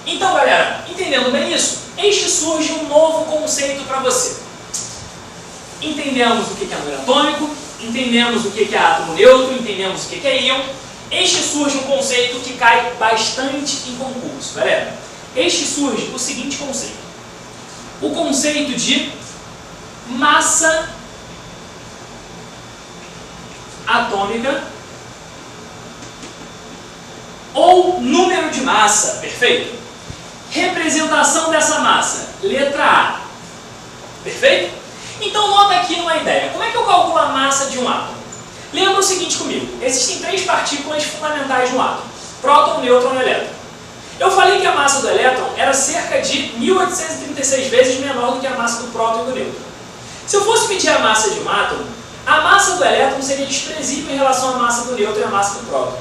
Então, galera, entendendo bem isso, este surge um novo conceito para você. Entendemos o que é número atômico, entendemos o que é átomo neutro, entendemos o que é íon. Este surge um conceito que cai bastante em concurso, galera. Este surge o seguinte conceito. O conceito de massa atômica ou número de massa, perfeito? Representação dessa massa, letra A, perfeito? Então nota aqui uma ideia, como é que eu calculo a massa de um átomo? Lembra o seguinte comigo, existem 3 partículas fundamentais no átomo, próton, nêutron e elétron. Eu falei que a massa do elétron era cerca de 1836 vezes menor do que a massa do próton e do nêutron. Se eu fosse medir a massa de um átomo, a massa do elétron seria desprezível em relação à massa do nêutron e à massa do próton.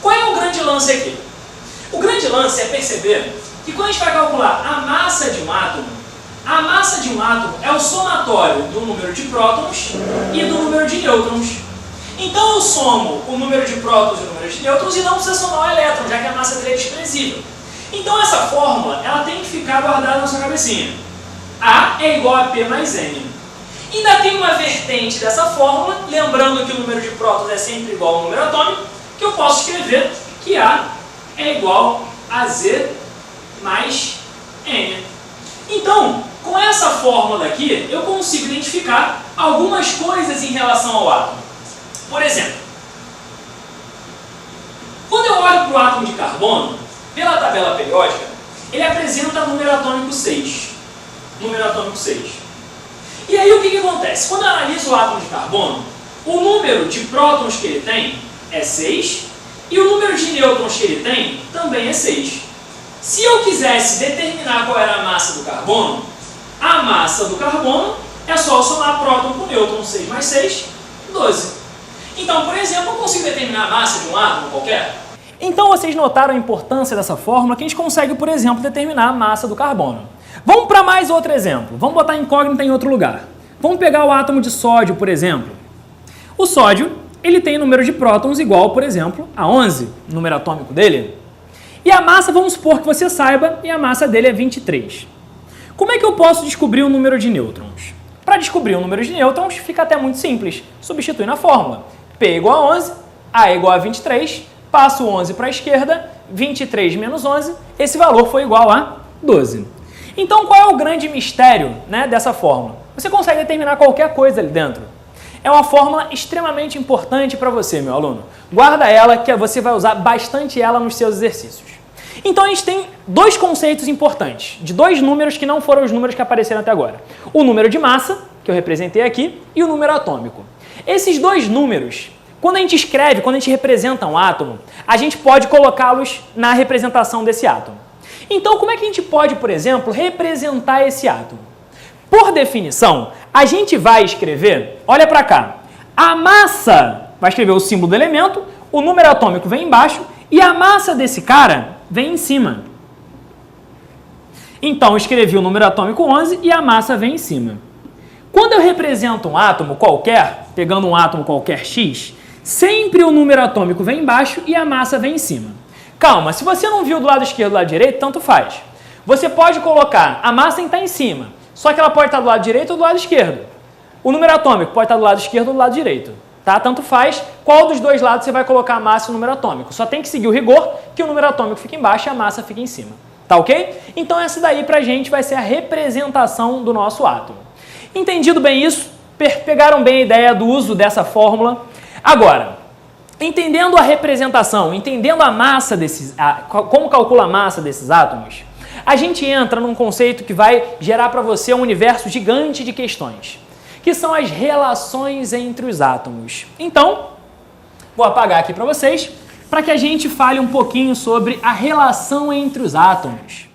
Qual é o grande lance aqui? O grande lance é perceber que quando a gente vai calcular a massa de um átomo é o somatório do número de prótons e do número de nêutrons. Então eu somo o número de prótons e o número de nêutrons e não precisa somar o elétron, já que a massa dele é desprezível. Então essa fórmula ela tem que ficar guardada na sua cabecinha. A é igual a P mais N. Ainda tem uma vertente dessa fórmula, lembrando que o número de prótons é sempre igual ao número atômico, que eu posso escrever que A é igual a Z mais N. Então, com essa fórmula daqui, eu consigo identificar algumas coisas em relação ao átomo. Por exemplo, quando eu olho para o átomo de carbono, pela tabela periódica, ele apresenta número atômico 6. Número atômico 6. E aí o que acontece? Quando eu analiso o átomo de carbono, o número de prótons que ele tem é 6 e o número de nêutrons que ele tem também é 6. Se eu quisesse determinar qual era a massa do carbono, a massa do carbono é só somar próton com nêutron, 6 mais 6, 12. Então, por exemplo, eu consigo determinar a massa de um átomo qualquer? Então vocês notaram a importância dessa fórmula que a gente consegue, por exemplo, determinar a massa do carbono. Vamos para mais outro exemplo. Vamos botar incógnita em outro lugar. Vamos pegar o átomo de sódio, por exemplo. O sódio, ele tem número de prótons igual, por exemplo, a 11, número atômico dele. E a massa, vamos supor que você saiba, e a massa dele é 23. Como é que eu posso descobrir o número de nêutrons? Para descobrir o número de nêutrons, fica até muito simples. Substitui na fórmula. P igual a 11, A igual a 23, passo 11 para a esquerda, 23 menos 11, esse valor foi igual a 12. Então, qual é o grande mistério, né, dessa fórmula? Você consegue determinar qualquer coisa ali dentro. É uma fórmula extremamente importante para você, meu aluno. Guarda ela, que você vai usar bastante ela nos seus exercícios. Então, a gente tem 2 conceitos importantes, de 2 números que não foram os números que apareceram até agora. O número de massa, que eu representei aqui, e o número atômico. Esses 2 números, quando a gente escreve, quando a gente representa um átomo, a gente pode colocá-los na representação desse átomo. Então, como é que a gente pode, por exemplo, representar esse átomo? Por definição, a gente vai escrever, olha para cá, a massa, vai escrever o símbolo do elemento, o número atômico vem embaixo e a massa desse cara vem em cima. Então, eu escrevi o número atômico 11 e a massa vem em cima. Quando eu represento um átomo qualquer, pegando um átomo qualquer X, sempre o número atômico vem embaixo e a massa vem em cima. Calma, se você não viu do lado esquerdo ou do lado direito, tanto faz. Você pode colocar, a massa tem que estar em cima, só que ela pode estar do lado direito ou do lado esquerdo. O número atômico pode estar do lado esquerdo ou do lado direito. Tá? Tanto faz qual dos 2 lados você vai colocar a massa e o número atômico. Só tem que seguir o rigor que o número atômico fica embaixo e a massa fica em cima. Tá ok? Então essa daí pra gente vai ser a representação do nosso átomo. Entendido bem isso? Pegaram bem a ideia do uso dessa fórmula? Agora, entendendo a representação, entendendo a massa como calcula a massa desses átomos, a gente entra num conceito que vai gerar para você um universo gigante de questões, que são as relações entre os átomos. Então, vou apagar aqui para vocês, para que a gente fale um pouquinho sobre a relação entre os átomos.